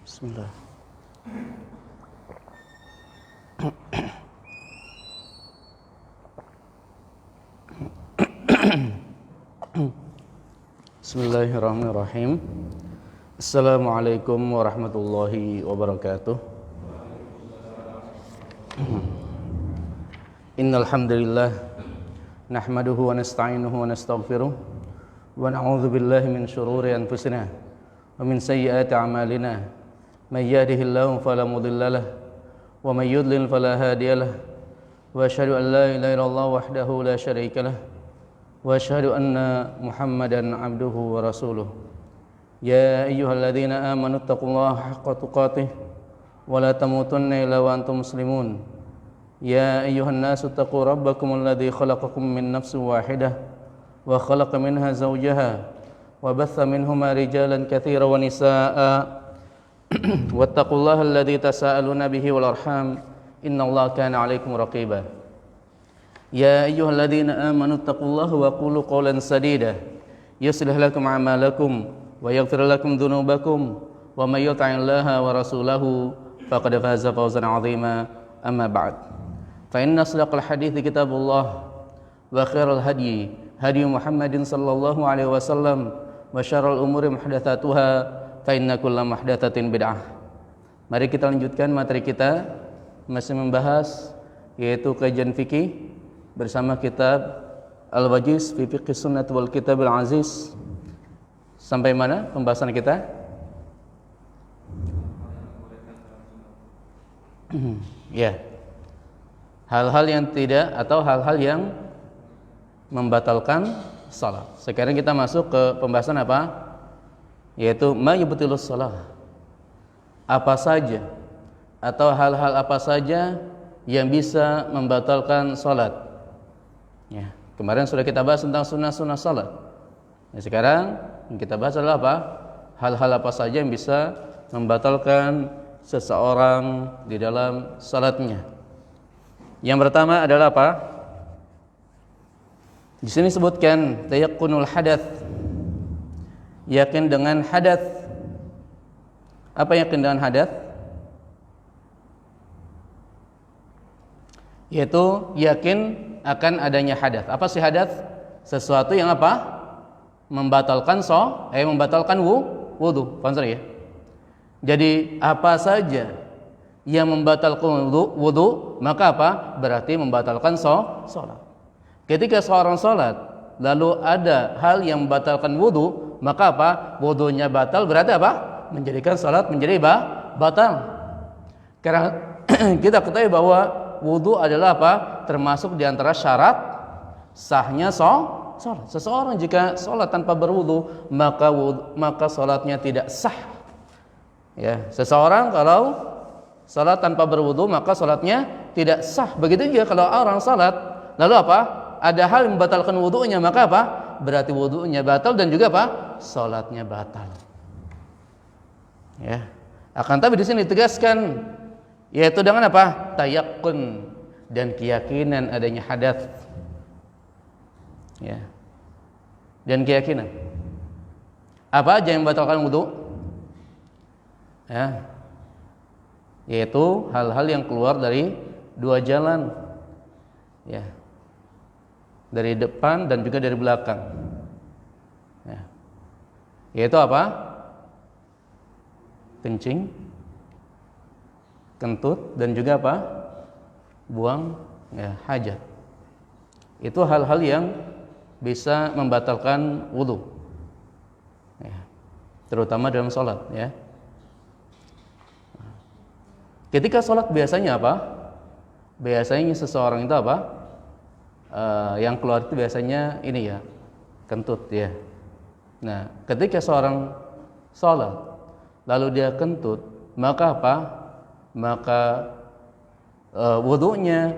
Bismillah. Bismillahirrahmanirrahim. Assalamualaikum warahmatullahi wabarakatuh. Innal hamdalillah nahmaduhu wa nasta'inuhu wa nastaghfiruh wa na'udzu billahi min shururi anfusina wa min sayyiati a'malina. May yahdihillahu fala mudilla lahu wa may yudlil fala hadiya lahu. Wa asyhadu an la ilaha illallah wahdahu la syarika lahu wa asyhadu anna Muhammadan abduhu wa rasuluh. Ya ayyuhalladzina amanu taqullaha haqqa tuqatih wa la tamutunna illa wa antum muslimun. Ya ayyuhan nasu taqu rabbakumul ladzi khalaqakum min nafsin wahidah wa khalaqa minha zawjaha wa batha minhuma rijalan katsiran wa nisaa'a wattaqullaha alladzi tasaaluna bihi wal arham innallaha kana 'alaikum raqiba. Ya ayyuhalladzina amanu taqullaha wa qulu qawlan sadida yuslih lakum a'malakum wa yaghfir lakum dhunubakum wa may yuti'illaha wa rasulahu faqad faza fawzan 'azima. Amma ba'd. Fa inna asdaqal hadithi kitabullah wa khairal hadyi hadyu Muhammadin sallallahu alaihi wasallam wa syarrul umuri muhdatsatuha fa inna kulla muhdatsatin bid'ah. Mari kita lanjutkan materi kita, masih membahas yaitu kajian fikih bersama kitab Al-Wajiz fi Fiqh Sunnah wal Kitab Al-Aziz. Sampai mana pembahasan kita? Ya. Hal-hal yang tidak atau hal-hal yang membatalkan salat. Sekarang kita masuk ke pembahasan apa? Yaitu ma yubtilus shalah. Apa saja atau hal-hal apa saja yang bisa membatalkan salat. Ya, kemarin sudah kita bahas tentang sunnah-sunnah salat. Nah, sekarang yang kita bahas adalah apa? Hal-hal apa saja yang bisa membatalkan seseorang di dalam salatnya. Yang pertama adalah apa? Di sini sebutkan tayaqqunul hadath. Yakin dengan hadath. Apa yakin dengan hadath? Yaitu yakin akan adanya hadath. Apa sih hadath? Sesuatu yang apa? Membatalkan membatalkan wudu. Paham ya? Jadi apa saja yang membatalkan wudu, maka apa? Berarti membatalkan salat. Ketika seorang salat lalu ada hal yang membatalkan wudu, maka apa? Wudunya batal, berarti apa? Menjadikan salat menjadi batal. Karena kita ketahui bahwa wudu adalah apa? Termasuk di antara syarat sahnya salat. Seseorang jika salat tanpa berwudu, maka salatnya tidak sah. Ya, seseorang kalau salat tanpa berwudu maka salatnya tidak sah. Begitu juga kalau orang salat lalu apa? Ada hal yang membatalkan wudunya, maka apa? Berarti wudunya batal dan juga apa? Salatnya batal. Ya. Akan tapi di sini ditegaskan yaitu dengan apa? Tayaqqun dan keyakinan adanya hadath. Ya. Dan keyakinan. Apa aja yang membatalkan wudu? Ya. Yaitu hal-hal yang keluar dari dua jalan. Ya. Dari depan dan juga dari belakang. Ya. Yaitu apa? Kencing, kentut, dan juga apa? Buang hajat. Itu hal-hal yang bisa membatalkan wudu. Ya. Terutama dalam sholat. Ya. Ketika sholat biasanya apa? Biasanya seseorang itu apa? Yang keluar itu biasanya ini ya, kentut ya. Nah, ketika seorang sholat lalu dia kentut, maka apa? Maka wudunya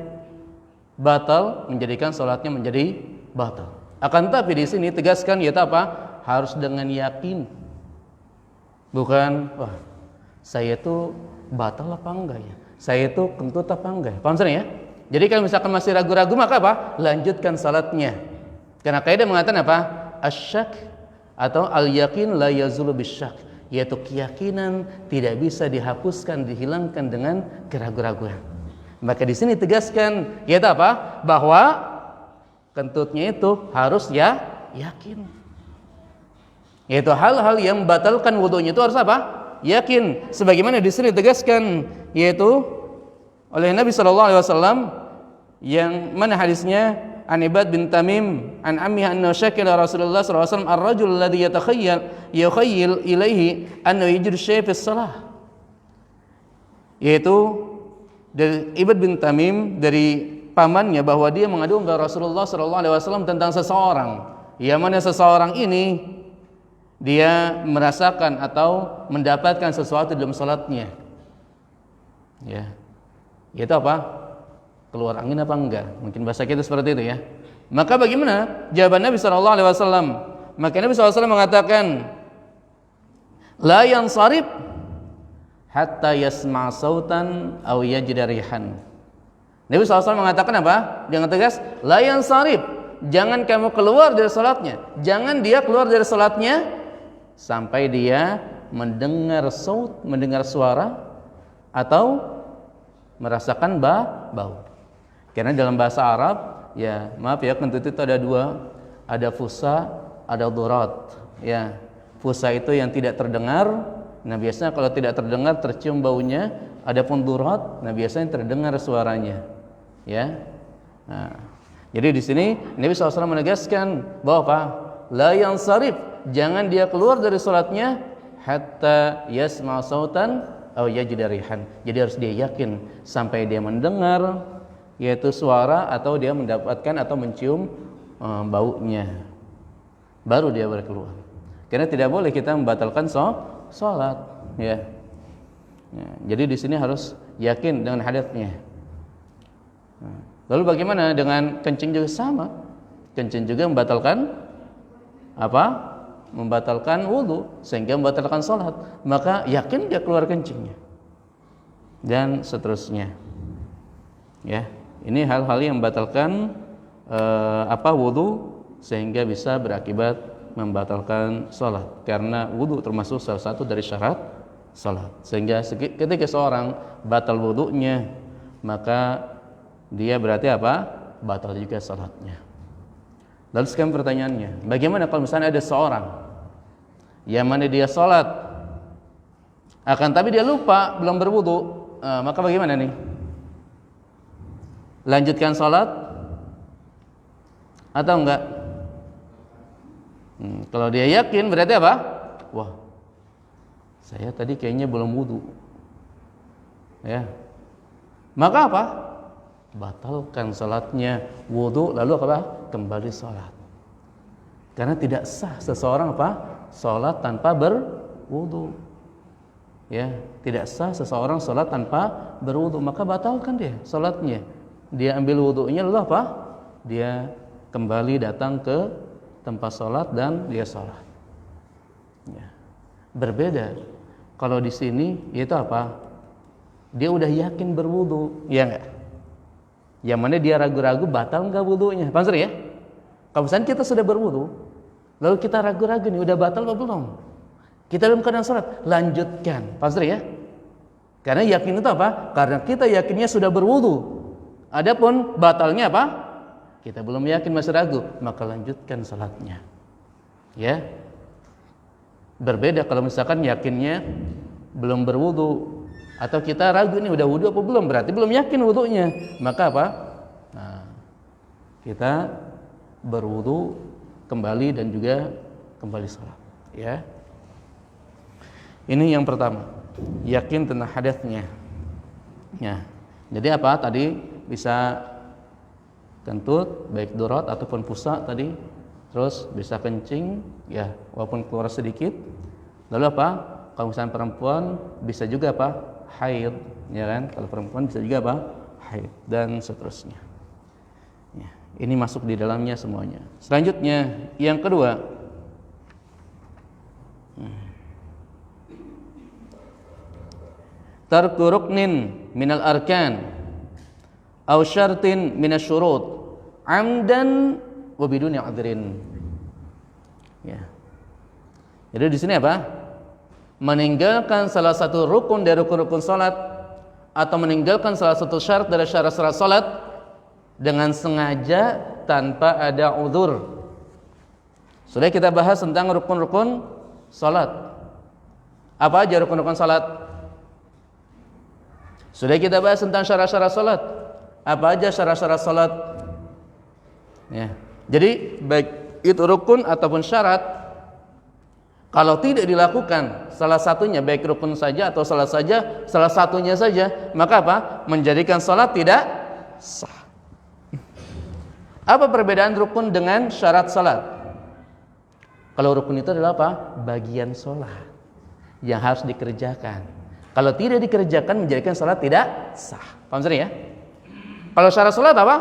batal, menjadikan sholatnya menjadi batal. Akan tapi di sini tegaskan yaitu apa? Harus dengan yakin. Bukan, wah, saya itu batal apa enggak ya? Saya itu kentut apa enggak? Paham ya? Jadi kalau misalkan masih ragu-ragu, maka apa? Lanjutkan salatnya. Karena kaidah mengatakan apa? Asyak atau al-yakin la yazulu bisyak. yaitu keyakinan tidak bisa dihapuskan, dihilangkan dengan keraguan-raguan. Maka di sini tegaskan yaitu apa? Bahwa kentutnya itu harus yakin. Yaitu hal-hal yang membatalkan wudunya itu harus apa? Yakin. Sebagaimana di sini tegaskan yaitu oleh Nabi sallallahu alaihi wasallam yang mana hadisnya an Ibad bin Tamim an ammihi anna syakila Rasulullah sallallahu alaihi wasallam ar-rajul alladhi yukhayyil ilaihi annahu yajidu syai' fi shalah. Yaitu dari Ibad bin Tamim dari pamannya bahwa dia mengadu kepada Rasulullah sallallahu alaihi wasallam tentang seseorang yang mana seseorang ini dia merasakan atau mendapatkan sesuatu dalam salatnya. Ya. Itu apa? Keluar angin apa enggak? Mungkin bahasa kita seperti itu ya. Maka bagaimana jawaban Nabi sallallahu alaihi wasallam? Maka Nabi sallallahu alaihi wasallam mengatakan la yansarif hatta yasma' sautan aw yajida rihan. Nabi sallallahu alaihi wasallam mengatakan apa? Dengan tegas, la yansarif, jangan kamu keluar dari salatnya. Jangan dia keluar dari salatnya sampai dia mendengar saut, mendengar suara atau merasakan bau. Karena dalam bahasa Arab, ya maaf ya, kentut itu ada dua, ada fusa, ada durat. Ya, fusa itu yang tidak terdengar. Nah biasanya kalau tidak terdengar tercium baunya. Adapun durat, nah biasanya terdengar suaranya. Ya, nah, jadi di sini Nabi SAW menegaskan bahwa apa? La yansarif, jangan dia keluar dari salatnya hatta yasma' sautan aw yajida rihan. Jadi harus dia yakin sampai dia mendengar yaitu suara atau dia mendapatkan atau mencium baunya, baru dia boleh keluar. Karena tidak boleh kita membatalkan salat, ya. Jadi di sini harus yakin dengan hadatnya. Lalu bagaimana dengan kencing juga sama? Kencing juga membatalkan apa? Membatalkan wudu sehingga membatalkan salat. Maka yakin dia keluar kencingnya dan seterusnya. Ya. Ini hal-hal yang membatalkan wudu sehingga bisa berakibat membatalkan salat. Karena wudu termasuk salah satu dari syarat salat. Sehingga ketika seorang batal wudunya, maka dia berarti apa? Batal juga salatnya. Lalu sekarang pertanyaannya, bagaimana kalau misalnya ada seorang yang mana dia salat tapi dia lupa belum berwudu, maka bagaimana nih? Lanjutkan salat atau enggak? Kalau dia yakin berarti apa? Wah, saya tadi kayaknya belum wudu. Ya. Maka apa? Batalkan salatnya, wudu, lalu apa? Kembali salat. Karena tidak sah seseorang apa? Salat tanpa berwudu. Ya, tidak sah seseorang salat tanpa berwudu, maka batalkan dia salatnya. Dia ambil wudunya lalu apa? Dia kembali datang ke tempat sholat dan dia sholat. Ya. Berbeda kalau di sini itu apa? Dia udah yakin berwudu, ya enggak? Yang mana dia ragu-ragu batal enggak wudunya? Paham ya? Kalau misalnya kita sudah berwudu, lalu kita ragu-ragu nih udah batal atau belum? Kita dalam keadaan sholat, lanjutkan. Paham ya? Karena yakin itu apa? Karena kita yakinnya sudah berwudu. Adapun batalnya apa? Kita belum yakin, masih ragu, maka lanjutkan salatnya. Ya. Berbeda kalau misalkan yakinnya belum berwudu atau kita ragu nih udah wudu apa belum, berarti belum yakin wudunya. Maka apa? Nah, kita berwudu kembali dan juga kembali salat, ya. Ini yang pertama, yakin tentang hadatsnya. Ya. Jadi apa tadi? Bisa kentut baik durat ataupun pusa tadi, terus bisa kencing ya walaupun keluar sedikit. Lalu apa? Kalau misalnya perempuan bisa juga apa? Haid, ya kan? Kalau perempuan bisa juga apa? Haid dan seterusnya. Ya, ini masuk di dalamnya semuanya. Selanjutnya yang kedua, tarku ruknin minal arkan aw syartin minasyurut amdan wa biduni 'udhrin. Ya. Jadi di sini apa? meninggalkan salah satu rukun dari rukun-rukun salat atau meninggalkan salah satu syarat dari syarat-syarat salat dengan sengaja tanpa ada uzur. Sudah kita bahas tentang rukun-rukun salat. Apa aja rukun-rukun salat? Sudah kita bahas tentang syarat-syarat salat. Apa aja syarat-syarat salat? Ya. Jadi baik itu rukun ataupun syarat, kalau tidak dilakukan salah satunya, baik rukun saja atau salah satunya saja, maka apa? Menjadikan salat tidak sah. Apa perbedaan rukun dengan syarat salat? Kalau rukun itu adalah apa? Bagian salat yang harus dikerjakan. Kalau tidak dikerjakan menjadikan salat tidak sah. Paham sering ya? Kalau syarat salat apa?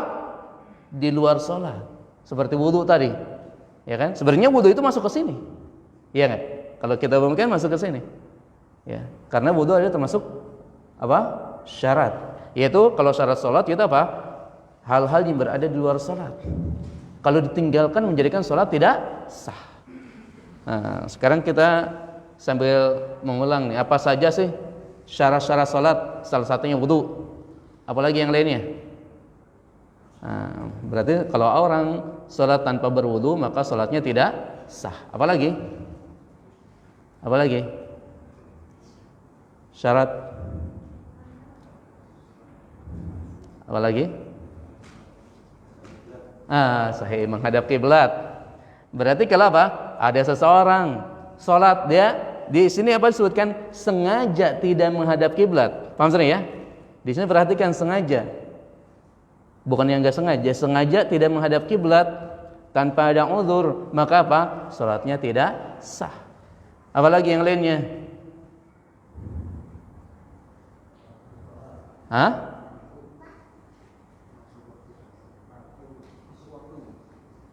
Di luar salat. Seperti wudu tadi. Ya kan? Sebenarnya wudu itu masuk ke sini. Iya kan? Kalau kita umumkan masuk ke sini. Ya, karena wudu ada termasuk apa? Syarat. Yaitu kalau syarat salat itu apa? Hal-hal yang berada di luar salat. Kalau ditinggalkan menjadikan salat tidak sah. Nah, sekarang kita sambil mengulang nih, apa saja sih syarat-syarat salat? Salah satunya wudu. Apalagi yang lainnya? Nah, berarti kalau orang salat tanpa berwudu maka salatnya tidak sah. Apalagi? Apalagi? Syarat. Apalagi? Sahih, menghadap kiblat. Berarti kalau apa? Ada seseorang salat, dia di sini apa disebutkan? Sengaja tidak menghadap kiblat. Paham sering ya? Di sini perhatikan sengaja. Bukan yang enggak sengaja, sengaja tidak menghadap kiblat tanpa ada uzur, maka apa? Salatnya tidak sah. Apalagi yang lainnya?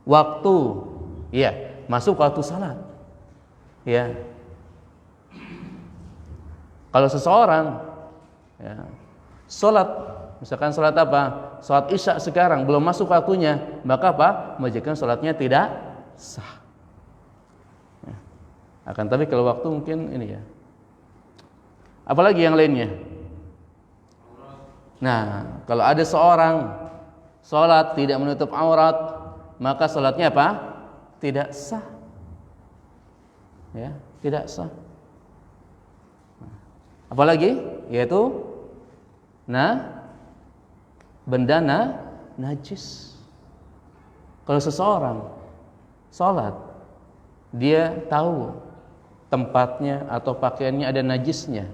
Waktu. Iya, masuk waktu salat. Ya. Kalau seseorang ya, salat, misalkan salat apa? Salat Isya sekarang belum masuk waktunya, maka apa? Menjadikan salatnya tidak sah. Ya. Akan tapi kalau waktu mungkin ini ya. Apalagi yang lainnya? Nah, kalau ada seorang salat tidak menutup aurat, maka salatnya apa? Tidak sah. Ya, tidak sah. Apalagi? Yaitu benda najis. Kalau seseorang salat, dia tahu tempatnya atau pakaiannya ada najisnya,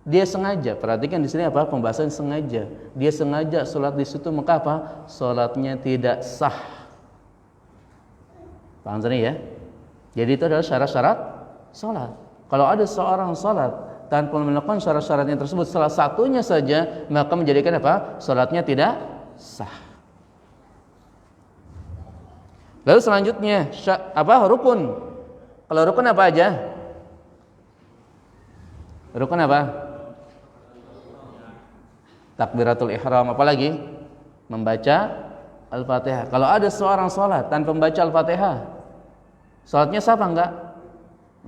dia sengaja, perhatikan di sini apa? Pembahasan sengaja. Dia sengaja salat di situ, maka apa? Salatnya tidak sah. Paham tadi ya? Jadi itu adalah syarat-syarat salat. Kalau ada seorang salat tanpa melakukan syarat-syaratnya tersebut, salah satunya saja, maka menjadikan apa? Salatnya tidak sah. Lalu selanjutnya rukun. Kalau rukun apa aja? Rukun apa? Takbiratul ihram. Apalagi? Membaca Al-Fatihah. Kalau ada seorang salat tanpa membaca Al-Fatihah, salatnya sah apa enggak?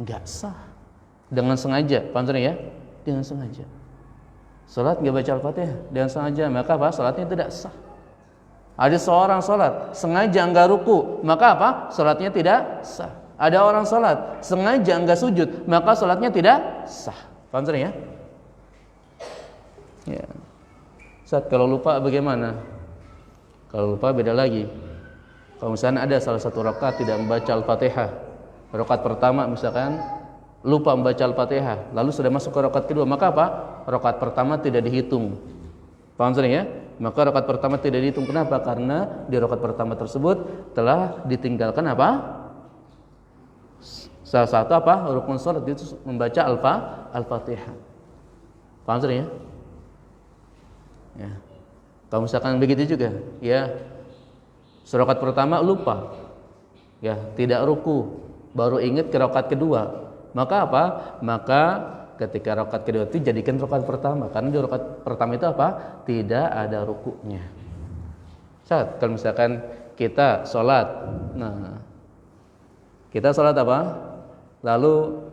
Enggak sah. Dengan sengaja, paham ya? Dengan sengaja. Salat enggak baca Al-Fatihah dengan sengaja, maka apa? Salatnya tidak sah. Ada seorang salat sengaja enggak ruku, maka apa? Salatnya tidak sah. Ada orang salat sengaja enggak sujud, maka salatnya tidak sah. Paham ya? Ya. Saat kalau lupa bagaimana? Kalau lupa beda lagi. Kalau misalnya ada salah satu rakaat tidak membaca Al-Fatihah, rakaat pertama misalkan lupa membaca Al-Fatihah, lalu sudah masuk ke rakaat kedua, maka apa? Rakaat pertama tidak dihitung. Paham ya? Maka rakaat pertama tidak dihitung. Kenapa? Karena di rakaat pertama tersebut telah ditinggalkan apa? Salah satu apa? Rukun salat itu membaca Al-Fatihah. Paham ya? Ya. Kalau misalkan begitu juga, ya. Rakaat pertama lupa. Ya, tidak ruku, baru ingat ke rakaat kedua. Maka apa? Maka ketika rakaat kedua itu jadikan rakaat pertama, karena di rakaat pertama itu apa? Tidak ada rukunya. Saat kalau misalkan kita sholat, kita sholat apa? Lalu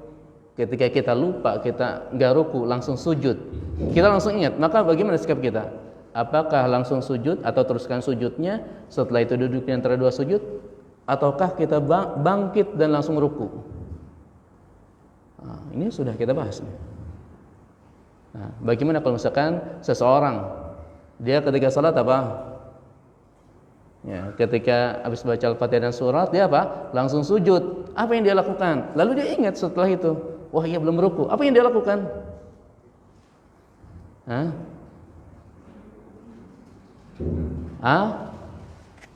ketika kita lupa, kita nggak ruku, langsung sujud, kita langsung ingat, maka bagaimana sikap kita? Apakah langsung sujud atau teruskan sujudnya, setelah itu duduk di antara dua sujud, ataukah kita bangkit dan langsung ruku? Nah, ini sudah kita bahas. Nah, bagaimana kalau misalkan seseorang dia ketika salat apa? Ya, ketika habis baca Al-Fatihah dan surat, dia apa? Langsung sujud. Apa yang dia lakukan? Lalu dia ingat setelah itu, wah iya belum ruku. Apa yang dia lakukan?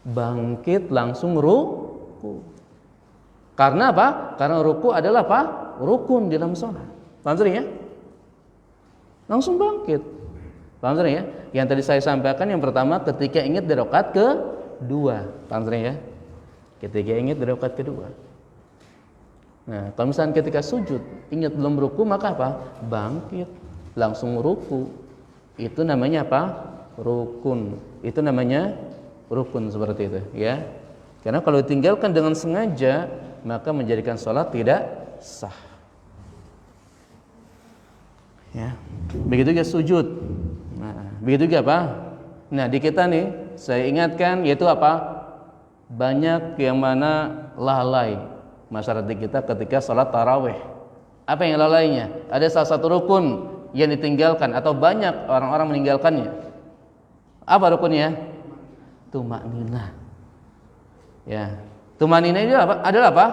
Bangkit langsung ruku. Karena apa? Karena ruku adalah apa? Rukun di dalam sholat. Paham sering ya? Langsung bangkit. Paham sering ya? Yang tadi saya sampaikan yang pertama ketika ingat di rakaat kedua. Paham sering ya? Ketika ingat di rakaat kedua. Nah, kalau misalnya ketika sujud ingat belum ruku, maka apa? Bangkit langsung ruku. Itu namanya apa? Rukun. Itu namanya rukun seperti itu ya. Karena kalau ditinggalkan dengan sengaja, maka menjadikan sholat tidak sah ya. Begitu juga sujud. Nah, begitu juga apa? Nah, di kita nih saya ingatkan yaitu apa? Banyak yang mana lalai masyarakat kita ketika sholat tarawih. Apa yang lalainya? Ada salah satu rukun yang ditinggalkan atau banyak orang-orang meninggalkannya. Apa rukunnya? Tumakninah. Ya, tumakninah itu adalah apa?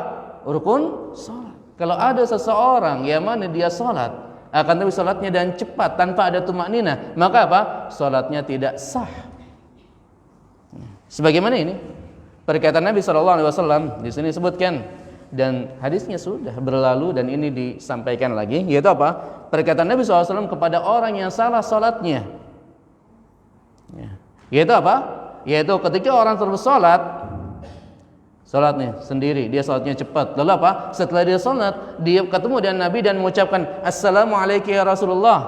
Rukun sholat. Kalau ada seseorang yang mana dia sholat, akan tapi sholatnya dan cepat tanpa ada tumakninah, maka apa? Sholatnya tidak sah. Sebagaimana ini perkataan Nabi SAW di sini disebutkan dan hadisnya sudah berlalu dan ini disampaikan lagi, yaitu apa? Perkataan Nabi SAW kepada orang yang salah sholatnya. Yaitu apa? Yaitu ketika orang tersebut sholatnya sendiri, dia sholatnya cepat. Lalu apa? Setelah dia sholat, dia ketemu dengan Nabi dan mengucapkan Assalamualaikum ya Rasulullah.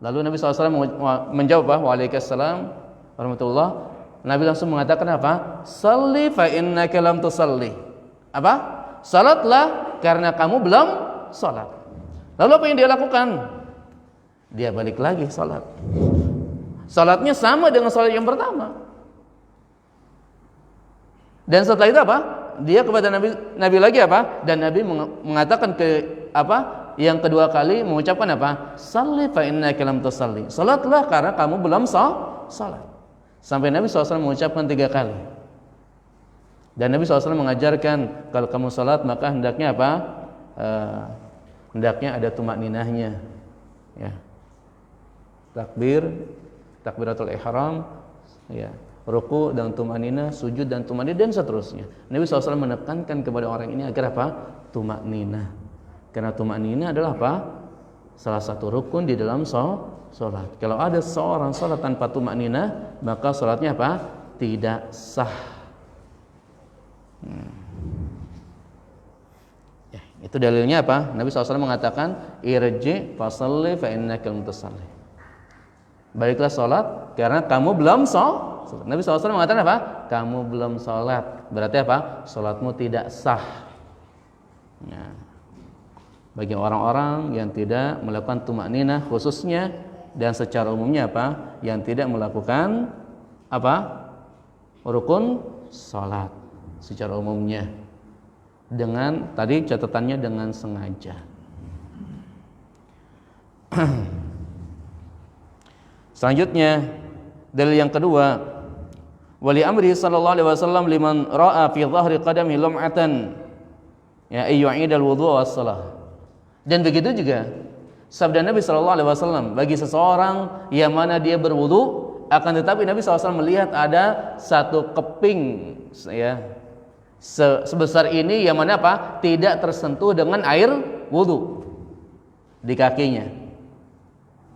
Lalu Nabi SAW menjawab Waalaikumsalam warahmatullah. Nabi langsung mengatakan apa? Salli fa innaka lam tusalli. Apa? Salatlah karena kamu belum salat. Lalu apa yang dia lakukan? Dia balik lagi salat. Salatnya sama dengan salat yang pertama. Dan setelah itu apa? Dia kepada Nabi lagi apa? Dan Nabi mengatakan yang kedua kali mengucapkan apa? Salli fa innaka lam tusalli. Salatlah karena kamu belum salat. Sampai Nabi SAW mengucapkan 3 kali. Dan Nabi SAW mengajarkan kalau kamu salat maka hendaknya apa? Hendaknya ada tumakninahnya. Ya. Takbiratul ihram, ya. Ruku dan tumakninah, sujud dan tumakninah dan seterusnya. Nabi SAW menekankan kepada orang ini agar apa? Tumakninah. Karena tumakninah adalah apa? Salah satu rukun di dalam sholat. Kalau ada seorang sholat tanpa tumakninah, maka sholatnya apa? Tidak sah. Ya, itu dalilnya apa? Nabi SAW mengatakan irji fasalli fa innaka lam tusalli. Baiklah sholat karena kamu belum sholat. Nabi SAW mengatakan apa? Kamu belum sholat. Berarti apa? Sholatmu tidak sah. Nah, bagi orang-orang yang tidak melakukan tumakninah khususnya dan secara umumnya apa? Yang tidak melakukan apa? Rukun sholat secara umumnya. Dengan tadi catatannya dengan sengaja. Selanjutnya dalil yang kedua, wali amri sallallahu alaihi wasallam liman ra'a fi dhahri qadami lum'atan ya ayyu'idal wudhu was salah. Dan begitu juga sabda Nabi sallallahu alaihi wasallam bagi seseorang yang mana dia berwudu, akan tetapi Nabi SAW melihat ada satu keping ya sebesar ini yang mana apa? Tidak tersentuh dengan air wudu di kakinya.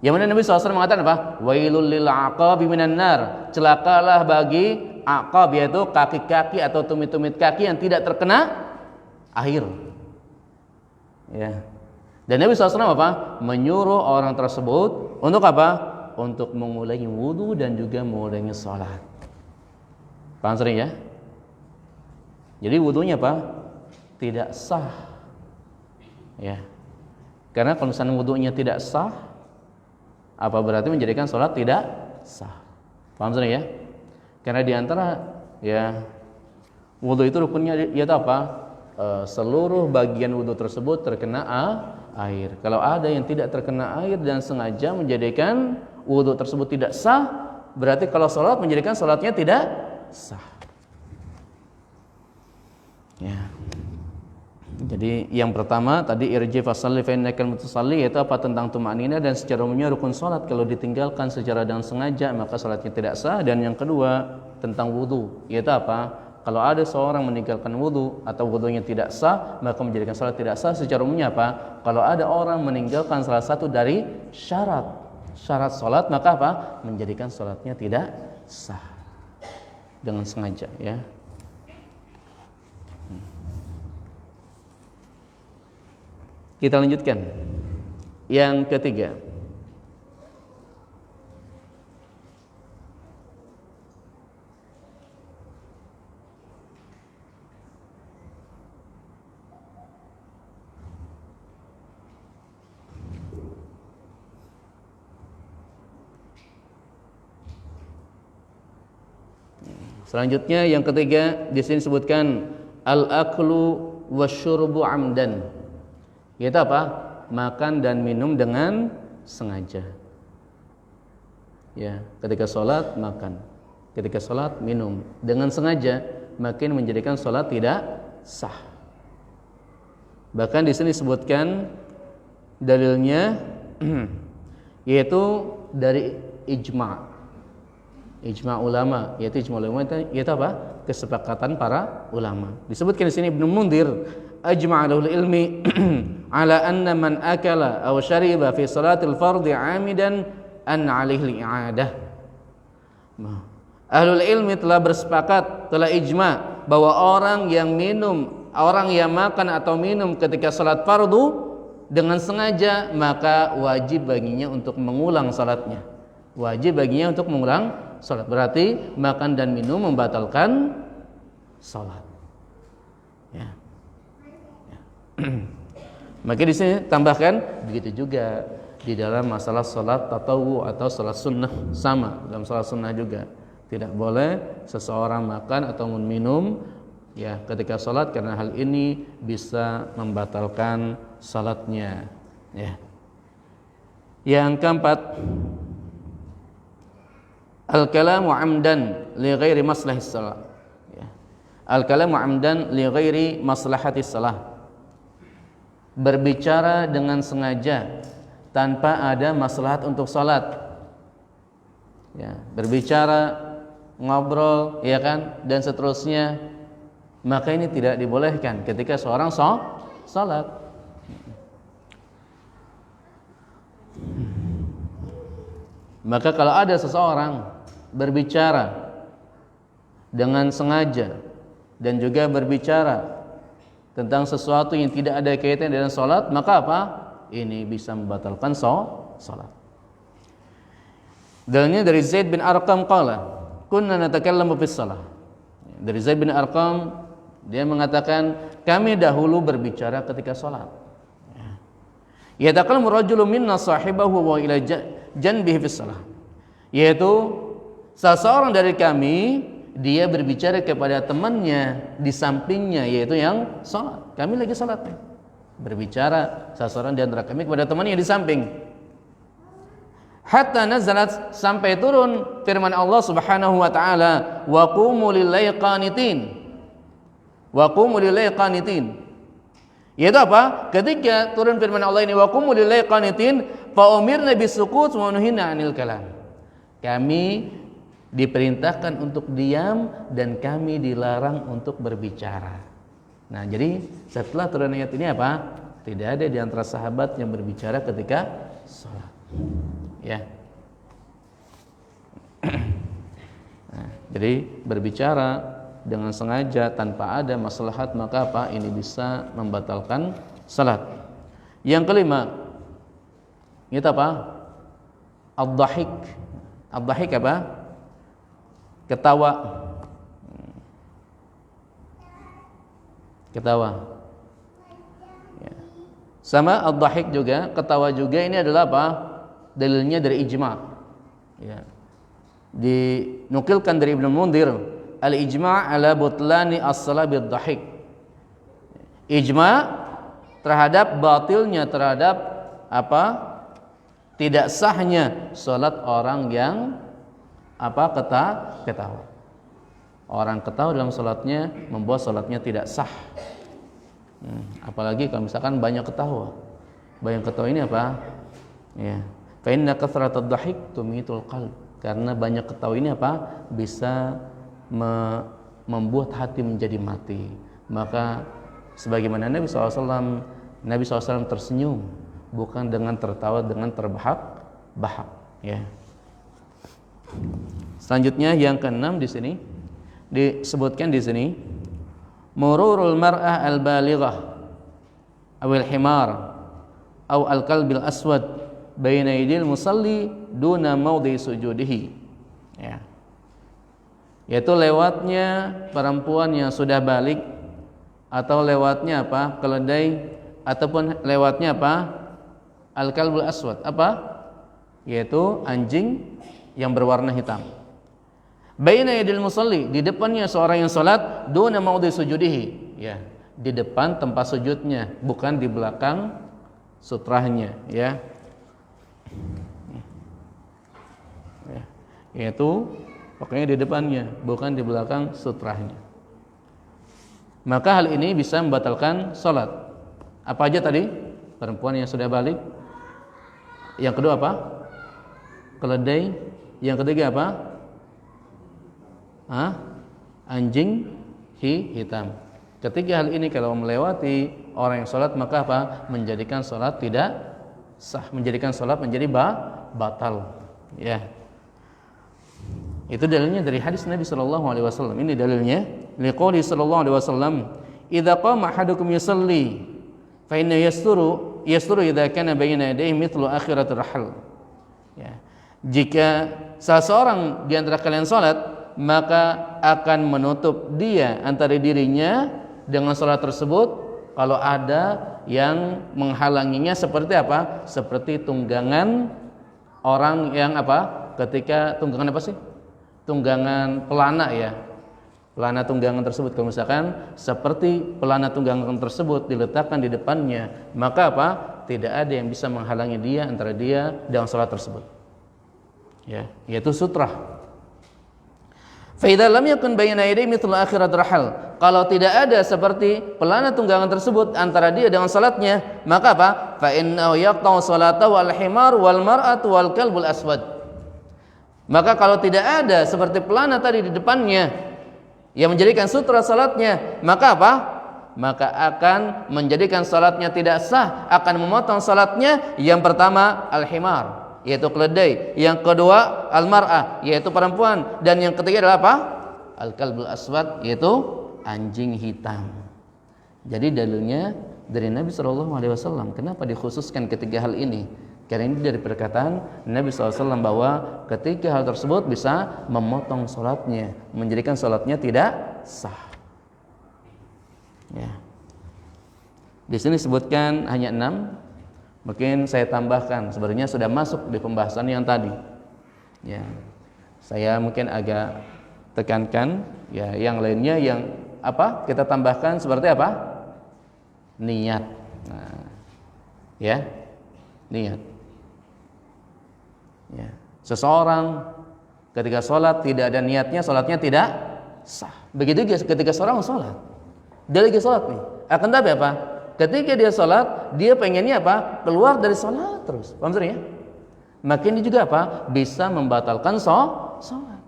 Yang mana Nabi SAW mengatakan apa? Wailul lil aqabi minan nar. Celakalah bagi aqab, yaitu kaki-kaki atau tumit-tumit kaki yang tidak terkena air. Ya. Dan Nabi SAW apa? Menyuruh orang tersebut untuk apa? Untuk mengulangi wudu dan juga mengulangi salat. Paham sering ya? Jadi wudunya apa? Tidak sah. Ya. Karena kalau misalnya wudunya tidak sah, apa berarti menjadikan sholat tidak sah? Paham sudah ya? Karena di antara ya wudu itu rukunnya yaitu apa? Seluruh bagian wudu tersebut terkena air. Kalau ada yang tidak terkena air dan sengaja menjadikan wudu tersebut tidak sah, berarti kalau sholat menjadikan sholatnya tidak sah. Ya. Jadi yang pertama tadi irji fasalli fa innakal mutasalli, yaitu apa? Tentang tumanina dan secara umumnya rukun salat kalau ditinggalkan secara dengan sengaja maka salatnya tidak sah. Dan yang kedua tentang wudu, yaitu apa? Kalau ada seorang meninggalkan wudu atau wudunya tidak sah maka menjadikan salat tidak sah. Secara umumnya apa? Kalau ada orang meninggalkan salah satu dari syarat salat maka apa? Menjadikan salatnya tidak sah dengan sengaja ya. Kita lanjutkan. Yang ketiga. Selanjutnya yang ketiga di sini disebutkan al-aklu wasyurbu amdan. Yaitu apa? Makan dan minum dengan sengaja. Ya, ketika sholat makan, ketika sholat minum dengan sengaja, makin menjadikan sholat tidak sah. Bahkan di sini disebutkan dalilnya yaitu dari ijma ulama, yaitu ijma ulama yaitu apa? Kesepakatan para ulama. Disebutkan di sini Ibnu Munzir, ajma'ul ilmi ala anna man akala aw shariba fi salatil fardhi 'amidan an 'alaihi al-i'adah. Ahlul ilmi telah bersepakat, telah ijma bahwa orang yang makan atau minum ketika salat fardu dengan sengaja maka wajib baginya untuk mengulang salatnya. Wajib baginya untuk mengulang salat. Berarti makan dan minum membatalkan salat. Ya. Maka di sini tambahkan begitu juga di dalam masalah salat tatawwu atau salat sunnah, sama dalam salat sunnah juga tidak boleh seseorang makan atau minum ya ketika salat karena hal ini bisa membatalkan salatnya ya. Yang keempat, al-kalamu 'amdan li ghairi maslahis shalah ya. Al-kalamu 'amdan li ghairi maslahatis shalah, berbicara dengan sengaja tanpa ada maslahat untuk salat ya, berbicara, ngobrol ya kan, dan seterusnya, maka ini tidak dibolehkan ketika seorang salat. Maka kalau ada seseorang berbicara dengan sengaja dan juga berbicara tentang sesuatu yang tidak ada kaitannya dengan salat, maka apa? Ini bisa membatalkan salat. Dalilnya dari Zaid bin Arqam qala, kunna natakallamu fis shalah. Dari Zaid bin Arqam dia mengatakan kami dahulu berbicara ketika salat. Yatakallamu rajulun minna sahibahu wa ila janbihi fis shalah. Yaitu seseorang dari kami dia berbicara kepada temannya di sampingnya, yaitu yang salat. Kami lagi salat, berbicara seseorang di antara kami kepada temannya di samping. Hatta nazalat, sampai turun firman Allah Subhanahu wa taala, wa qumu lillahi qanitin. Wa qumu lillahi qanitin. Yaitu apa? Ketika turun firman Allah ini wa qumu lillahi qanitin, fa umirna bisukut wa nuhina 'anil kalam. Kami diperintahkan untuk diam dan kami dilarang untuk berbicara. Nah, jadi setelah turun ayat ini apa? Tidak ada di antara sahabat yang berbicara ketika sholat. Ya. Nah, jadi berbicara dengan sengaja tanpa ada maslahat maka apa? Ini bisa membatalkan salat. Yang kelima, itu apa? Ad-dhahik. Ad-dhahik apa? Ketawa. Ketawa ya. Sama ad-dhahik juga, ketawa juga, ini adalah apa? Dalilnya dari ijma'. Ya. Dinukilkan dari Ibnu Munzir, al-ijma' ala butlani as-shalah bid-dhahik. Ijma' terhadap batilnya, terhadap apa? Tidak sahnya salat orang yang apa? Ketawa. Orang ketawa dalam salatnya membuat salatnya tidak sah. Apalagi kalau misalkan banyak ketawa. Banyak ketawa ini apa? Ya. Fa inna kathratad dhahik tumitul qalb. Karena banyak ketawa ini apa? Bisa membuat hati menjadi mati. Maka sebagaimana Nabi SAW tersenyum, bukan dengan tertawa, dengan terbahak-bahak. Ya. Selanjutnya yang keenam di sini disebutkan di sini, mururul mar'ah al-balighah awil himar aw al-kalbil aswad baina yadil musalli duna maudhi sujudihi. Ya. Yaitu lewatnya perempuan yang sudah balik, atau lewatnya apa? Keledai, ataupun lewatnya apa? Al-kalbul aswad. Apa? Yaitu anjing yang berwarna hitam. Baina yadil musalli, di depannya seorang yang salat, duna maudhi sujudihi. Ya, di depan tempat sujudnya, bukan di belakang sutrahnya, ya. Ya. Yaitu pokoknya di depannya, bukan di belakang sutrahnya. Maka hal ini bisa membatalkan salat. Apa aja tadi? Perempuan yang sudah balik. Yang kedua apa? Keledai. Yang ketiga apa? Anjing hitam. Ketiga hal ini kalau melewati orang yang sholat, maka apa? Menjadikan sholat tidak sah, menjadikan sholat menjadi batal. Ya. Itu dalilnya dari hadis Nabi SAW. Ini dalilnya. Liqouli sallallahu alaihi wasallam, "Idza qama ahadukum yusalli, fa inna yasturu idza kana baina yadayhi mithlu akhiratir rahal." Ya. Jika salah seorang di antara kalian salat, maka akan menutup dia antara dirinya dengan salat tersebut kalau ada yang menghalanginya, seperti apa? Seperti tunggangan orang yang apa? Ketika tunggangan apa sih? Tunggangan pelana, ya. Pelana tunggangan tersebut, kalau misalkan seperti pelana tunggangan tersebut diletakkan di depannya, maka apa? Tidak ada yang bisa menghalangi dia antara dia dengan salat tersebut. Ya, yaitu sutrah. Fa idza lam yakun baina yadayhi mithlu akhirat rahal. Kalau tidak ada seperti pelana tunggangan tersebut antara dia dengan salatnya, maka apa? Fa innahu yaqta'u salatahu wal himar wal mar'atu wal kalbul aswad. Maka kalau tidak ada seperti pelana tadi di depannya yang menjadikan sutra salatnya, maka apa? Maka akan menjadikan salatnya tidak sah, akan memotong salatnya. Yang pertama al-himar, yaitu keledai. Yang kedua al-mar'ah, yaitu perempuan. Dan yang ketiga adalah apa? Al-kalbul aswad, yaitu anjing hitam. Jadi dalilnya dari Nabi SAW. Kenapa dikhususkan ketiga hal ini? Karena ini dari perkataan Nabi SAW bahwa ketiga hal tersebut bisa memotong salatnya, menjadikan salatnya tidak sah. Ya. Di sini disebutkan hanya 6. Mungkin saya tambahkan, sebenarnya sudah masuk di pembahasan yang tadi. Ya. Saya mungkin agak tekankan, ya, yang lainnya yang apa? Kita tambahkan seperti apa? Niat. Nah, ya. Niat. Ya. Seseorang ketika sholat tidak ada niatnya, sholatnya tidak sah. Begitu ketika seorang sholat, dia lagi sholat nih, akan tapi apa? Ketika dia sholat, dia pengennya apa? Keluar dari sholat terus. Paham ya? Makin dia juga apa? Bisa membatalkan sholat.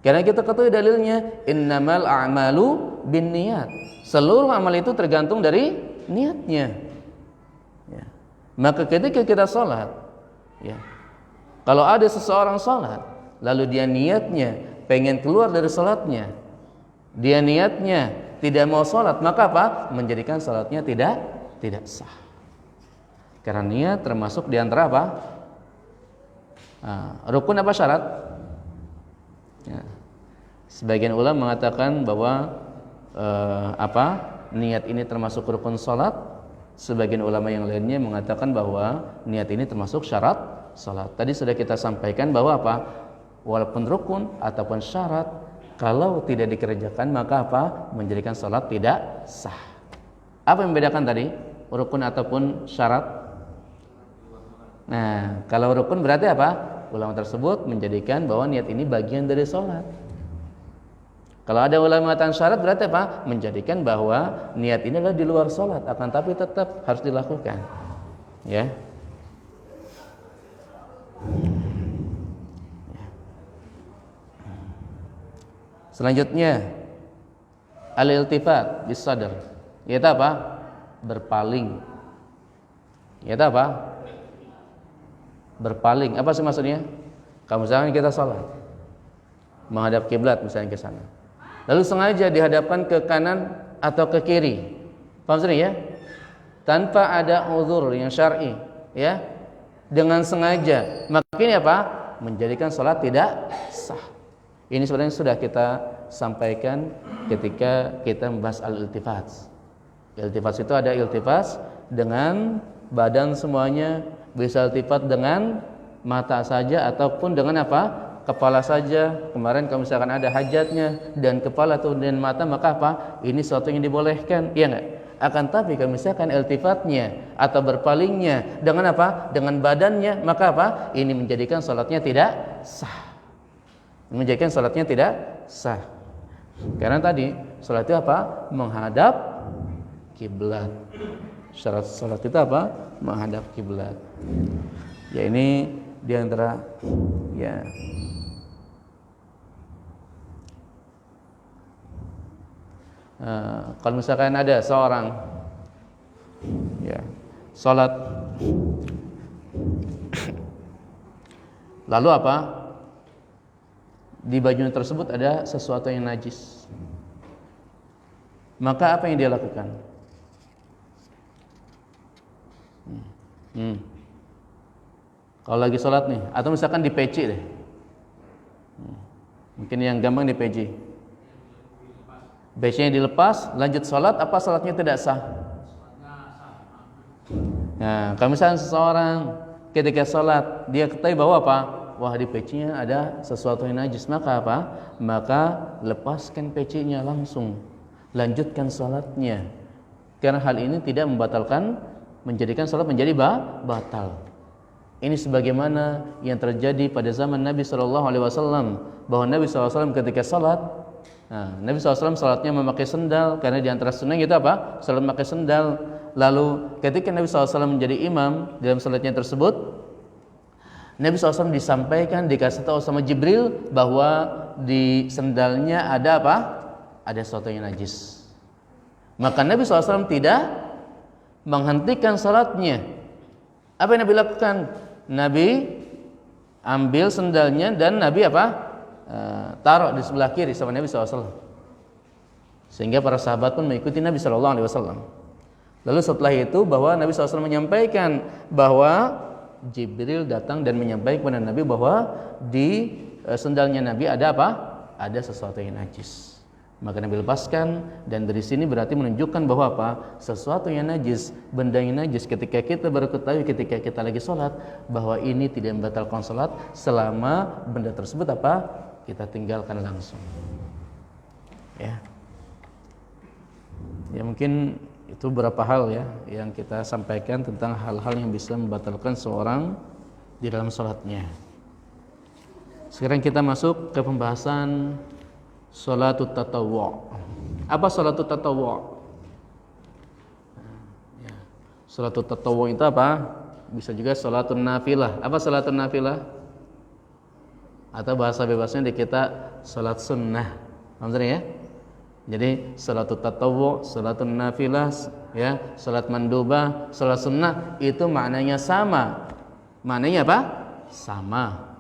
Karena kita ketahui dalilnya, innamal a'malu binniyat. Seluruh amal itu tergantung dari niatnya. Ya. Maka ketika kita sholat, ya, kalau ada seseorang sholat, lalu dia niatnya pengen keluar dari sholatnya, dia niatnya tidak mau sholat, maka apa? Menjadikan sholatnya tidak sah. Karena niat termasuk di antara apa? Rukun apa syarat? Ya. Sebagian ulama mengatakan bahwa niat ini termasuk rukun sholat, Sebagian ulama yang lainnya mengatakan bahwa niat ini termasuk syarat salat. Tadi sudah kita sampaikan bahwa apa? Walaupun rukun ataupun syarat, kalau tidak dikerjakan maka apa? Menjadikan salat tidak sah. Apa yang membedakan tadi? Rukun ataupun syarat? Nah, kalau rukun berarti apa? Ulama tersebut menjadikan bahwa niat ini bagian dari salat. Kalau ada ulama mengatakan syarat berarti apa? Menjadikan bahwa niat ini adalah di luar salat, akan tapi tetap harus dilakukan. Ya. Selanjutnya al-iltifat bis sadr. Yaitu apa? Berpaling. Yaitu apa? Berpaling. Apa sih maksudnya? Kalau misalnya kita salat menghadap kiblat misalnya ke sana, lalu sengaja dihadapkan ke kanan atau ke kiri, paham sini ya? Tanpa ada uzur yang syar'i, ya, dengan sengaja, maka ini apa? Menjadikan salat tidak sah. Ini sebenarnya sudah kita sampaikan ketika kita membahas al-iltifat. Iltifat itu ada iltifat dengan badan semuanya, bisa iltifat dengan mata saja ataupun dengan apa? Kepala saja. Kemarin kalau misalkan ada hajatnya dan kepala atau dan mata, maka apa? Ini sesuatu yang dibolehkan, iya enggak? Akan tapi kalau misalkan iltifatnya atau berpalingnya dengan apa? Dengan badannya, maka apa? Ini menjadikan salatnya tidak sah. Menjadikan salatnya tidak sah. Karena tadi salat itu apa? Menghadap kiblat. Syarat salat itu apa? Menghadap kiblat. Ya, ini di antara ya kalau misalkan ada seorang ya salat lalu apa? Di bajunya tersebut ada sesuatu yang najis, maka apa yang dia lakukan? Kalau lagi sholat nih, atau misalkan di peci deh, mungkin yang gampang di peci, pecinya dilepas, lanjut sholat, apa sholatnya tidak sah? Nah, kalau misalkan seseorang ketika sholat dia ketahui bahwa apa? Wah, di pecinya ada sesuatu yang najis, maka apa? Maka lepaskan pecinya langsung, lanjutkan sholatnya, karena hal ini tidak membatalkan, menjadikan sholat menjadi batal. Ini sebagaimana yang terjadi pada zaman Nabi SAW, bahwa Nabi SAW ketika salat, Nabi SAW salatnya memakai sendal, karena di antara sunnah itu apa? Salat memakai sendal. Lalu ketika Nabi SAW menjadi imam dalam salatnya tersebut, Nabi SAW disampaikan, dikasih tahu sama Jibril bahwa di sendalnya ada apa? Ada sesuatu yang najis. Maka Nabi SAW tidak menghentikan salatnya. Apa yang Nabi lakukan? Nabi ambil sendalnya dan Nabi apa? Taruh di sebelah kiri sama Nabi SAW. Sehingga para sahabat pun mengikuti Nabi SAW. Lalu setelah itu bahwa Nabi SAW menyampaikan bahwa Jibril datang dan menyampaikan kepada Nabi bahwa di sendalnya Nabi ada apa? Ada sesuatu yang najis. Maka Nabi lepaskan, dan dari sini berarti menunjukkan bahwa apa? Sesuatu yang najis, benda yang najis, ketika kita baru ketahui ketika kita lagi sholat, bahwa ini tidak membatalkan sholat selama benda tersebut apa? Kita tinggalkan langsung. Ya, ya mungkin itu beberapa hal ya yang kita sampaikan tentang hal-hal yang bisa membatalkan seorang di dalam sholatnya. Sekarang kita masuk ke pembahasan Salatut tatawwu'. Apa salatut tatawwu'? Ya. Salatut tatawwu' itu apa? Bisa juga salatun nafilah. Apa salatun nafilah? Atau bahasa bebasnya di kita salat sunnah. Paham ya? Jadi salatut tatawwu', salatun nafilah, ya, salat mandubah, salat sunnah itu maknanya sama. Maknanya apa? Sama.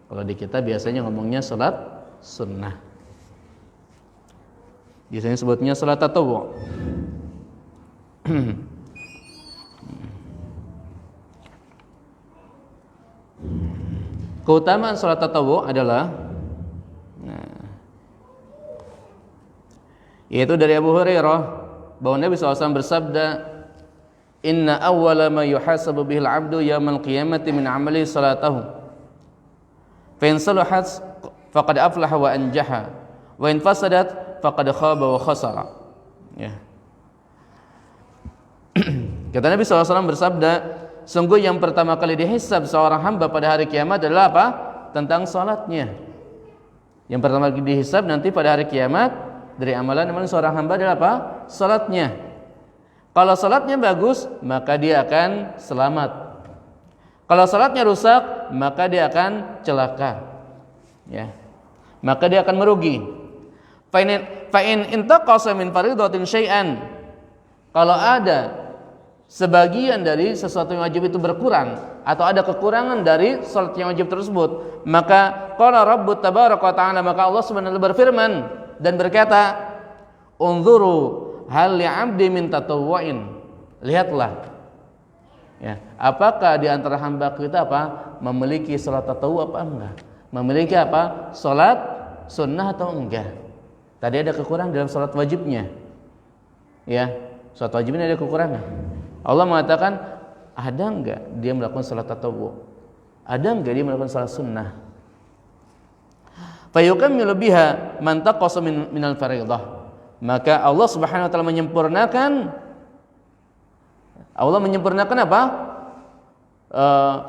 Kalau di kita biasanya ngomongnya salat sunnah. Biasanya sebutnya salat tatawwu'. Keutamaan salat tatawwu' adalah yaitu dari Abu Hurairah bahwa Nabi SAW bersabda, inna awwala ma yuhasabu bihil 'abdu yaumal qiyamati min 'amali salatahu fa in salahat faqad aflaha wa anjaha wa in fasadat faqad khaba wa khasara. Ya. Kata Nabi SAW bersabda, sungguh yang pertama kali dihisab seorang hamba pada hari kiamat adalah apa? Tentang salatnya. Yang pertama kali dihisab nanti pada hari kiamat dari amalan seorang hamba adalah apa? Salatnya. Kalau salatnya bagus, maka dia akan selamat. Kalau salatnya rusak, maka dia akan celaka. Ya. Maka dia akan merugi. Fa in intaqasa min faridatin syai'an. Kalau ada sebagian dari sesuatu yang wajib itu berkurang atau ada kekurangan dari salat yang wajib tersebut, maka qala rabbut tabaraka wa ta'ala, maka Allah Subhanahu berfirman dan berkata, unzuru hal li'abdi min tatawwu'in. Lihatlah, ya, apakah di antara hamba kita memiliki salat tatawwu apa enggak, memiliki salat sunnah atau enggak. Tadi ada kekurangan dalam salat wajibnya, ya, salat wajibnya ada kekurangan. Allah mengatakan, ada enggak dia melakukan salat tatawwu? Ada enggak dia melakukan salat sunnah? Fa yukammilu biha man taqasa minal fariidah. Maka Allah Subhanahu wa taala menyempurnakan apa?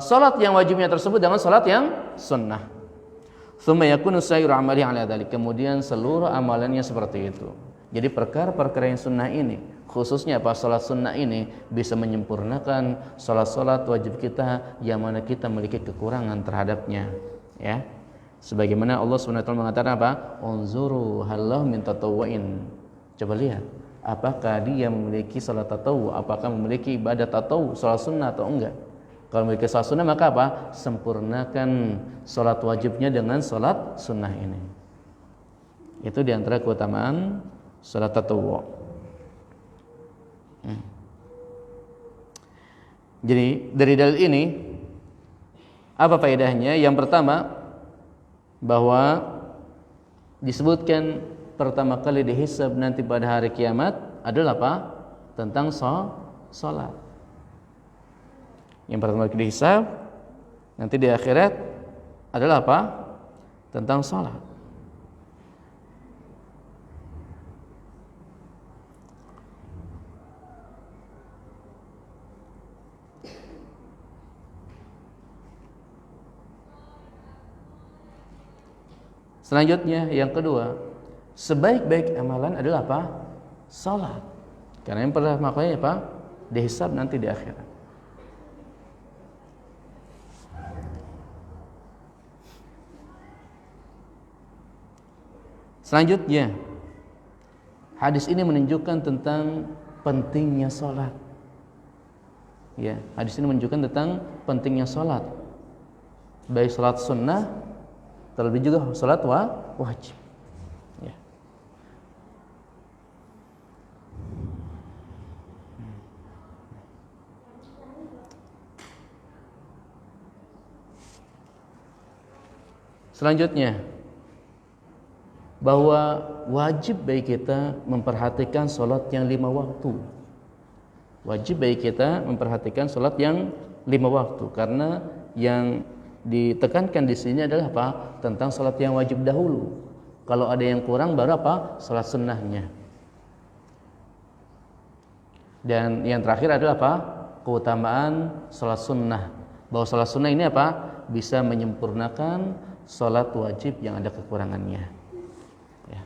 Salat yang wajibnya tersebut dengan salat yang sunnah. Tsumma yakunu sayru amali ala dzalik. Kemudian seluruh amalannya seperti itu. Jadi perkara-perkara yang sunnah ini, khususnya salat sunnah ini bisa menyempurnakan salat-salat wajib kita yang mana kita memiliki kekurangan terhadapnya, ya. Sebagaimana Allah SWT mengatakan unzuru hallahu min tatawwu'in. Coba lihat, apakah dia memiliki salat tatawwu, apakah memiliki ibadah tatawwu, salat sunnah atau enggak. Kalau memiliki salat sunnah, maka sempurnakan salat wajibnya dengan salat sunnah ini. Itu diantara keutamaan salat tatawwu. Jadi dari dalil ini apa faedahnya? Yang pertama, bahwa disebutkan pertama kali dihisab nanti pada hari kiamat adalah tentang salat. Yang pertama kali dihisab nanti di akhirat adalah tentang salat. Selanjutnya yang kedua, sebaik-baik amalan adalah salat. Karena yang pertama kali dihisab nanti di akhirat. Selanjutnya, hadis ini menunjukkan tentang pentingnya salat. Ya, hadis ini menunjukkan tentang pentingnya salat. Baik salat sunnah, terlebih juga salat wajib. Ya. Selanjutnya, bahwa wajib bagi kita memperhatikan salat yang 5 waktu. Wajib bagi kita memperhatikan salat yang 5 waktu, karena yang ditekankan di sini adalah tentang salat yang wajib dahulu. Kalau ada yang kurang baru salat sunnahnya. Dan yang terakhir adalah keutamaan salat sunnah. Bahwa salat sunnah ini bisa menyempurnakan salat wajib yang ada kekurangannya. Ya.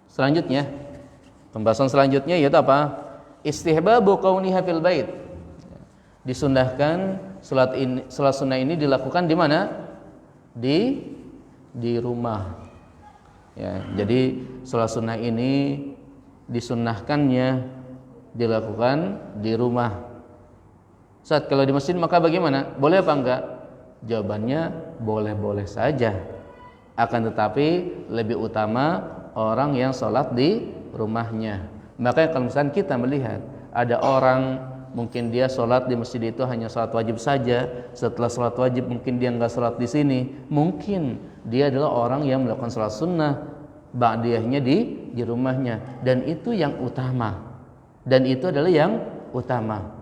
Selanjutnya, pembahasan selanjutnya yaitu istihbabu kauniha fil bait. Disunnahkan salat sunnah ini dilakukan di mana? Di rumah. Ya, jadi salat sunnah ini disunnahkannya dilakukan di rumah. Saat kalau di masjid maka bagaimana? Boleh apa enggak? Jawabannya boleh-boleh saja. Akan tetapi lebih utama orang yang sholat di rumahnya. Makanya kalau misalnya kita melihat ada orang mungkin dia sholat di masjid itu hanya sholat wajib saja, setelah sholat wajib mungkin dia nggak sholat di sini, mungkin dia adalah orang yang melakukan sholat sunnah ba'diyahnya di rumahnya, dan itu yang utama. Dan itu adalah yang utama.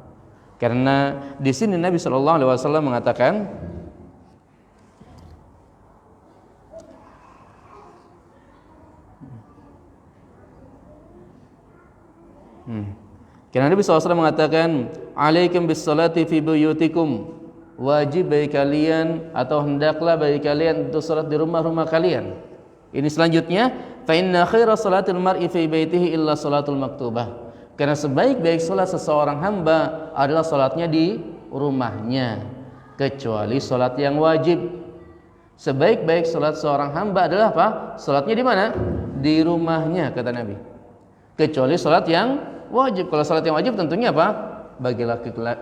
Karena di sini Nabi sallallahu alaihi wasallam mengatakan Karena Nabi SAW mengatakan, alaikum bis salati fi buyutikum, wajib bagi kalian atau hendaklah bagi kalian untuk salat di rumah-rumah kalian. Ini selanjutnya, fa inna khaira salatil mar'i fi baitihi illa salatul maktubah. Karena sebaik-baik salat seseorang hamba adalah salatnya di rumahnya, kecuali salat yang wajib. Sebaik-baik salat seorang hamba adalah apa? Salatnya di mana? Di rumahnya, kata Nabi. Kecuali salat yang wajib. Kalau salat yang wajib tentunya apa? Bagi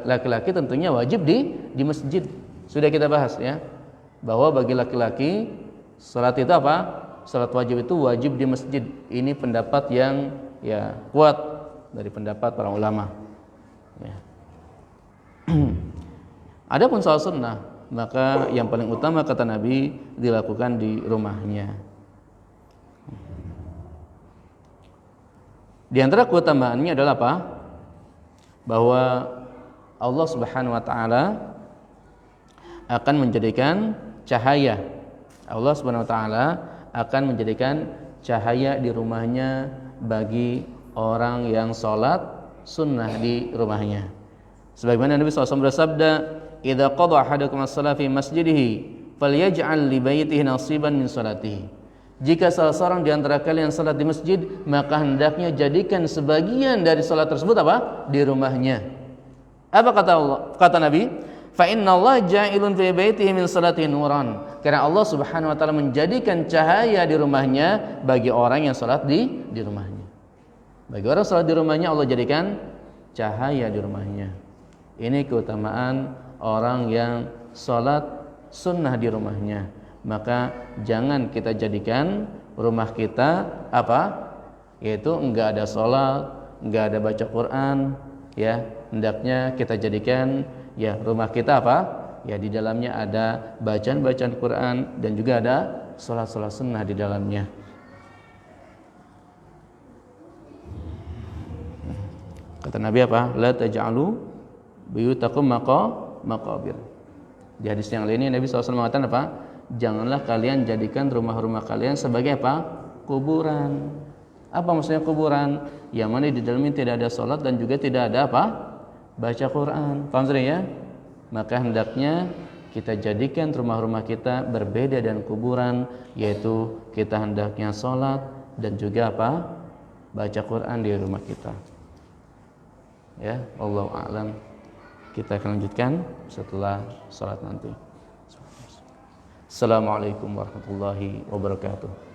laki-laki tentunya wajib di masjid. Sudah kita bahas ya, bahwa bagi laki-laki salat itu apa? Salat wajib itu wajib di masjid. Ini pendapat yang ya kuat dari pendapat para ulama. Ya. Adapun salat sunnah, maka yang paling utama kata Nabi dilakukan di rumahnya. Di antara keutamaannya adalah apa? Bahwa Allah Subhanahu wa taala akan menjadikan cahaya. Allah Subhanahu wa taala akan menjadikan cahaya di rumahnya bagi orang yang salat sunnah di rumahnya. Sebagaimana Nabi SAW bersabda, "Idza qada ahadukum as-salata fi masjidihi, falyaj'al li baitihi nasiban min salatihi." Jika salah seorang di antara kalian salat di masjid, maka hendaknya jadikan sebagian dari salat tersebut apa? Di rumahnya. Apa kata Allah? Kata Nabi, "Fa innallaha ja'ilun fi baitihi min salati nuran." Karena Allah Subhanahu wa taala menjadikan cahaya di rumahnya bagi orang yang salat di rumahnya. Bagi orang salat di rumahnya Allah jadikan cahaya di rumahnya. Ini keutamaan orang yang salat sunnah di rumahnya. Maka jangan kita jadikan rumah kita apa? Yaitu enggak ada sholat, enggak ada baca Quran, ya. Hendaknya kita jadikan ya rumah kita apa? Ya di dalamnya ada bacaan-bacaan Quran dan juga ada sholat-sholat sunnah di dalamnya. Kata Nabi apa? La taj'alu buyutakum maqabir. Di hadis yang lainnya Nabi SAW mengatakan apa? Janganlah kalian jadikan rumah-rumah kalian sebagai apa? Kuburan. Apa maksudnya kuburan? Yang mana di dalamnya tidak ada sholat dan juga tidak ada apa? Baca Quran. Paham sudah ya? Maka hendaknya kita jadikan rumah-rumah kita berbeda dengan kuburan, yaitu kita hendaknya sholat dan juga apa? Baca Quran di rumah kita. Ya, wallahu a'lam. Kita akan lanjutkan setelah sholat nanti. Assalamualaikum warahmatullahi wabarakatuh.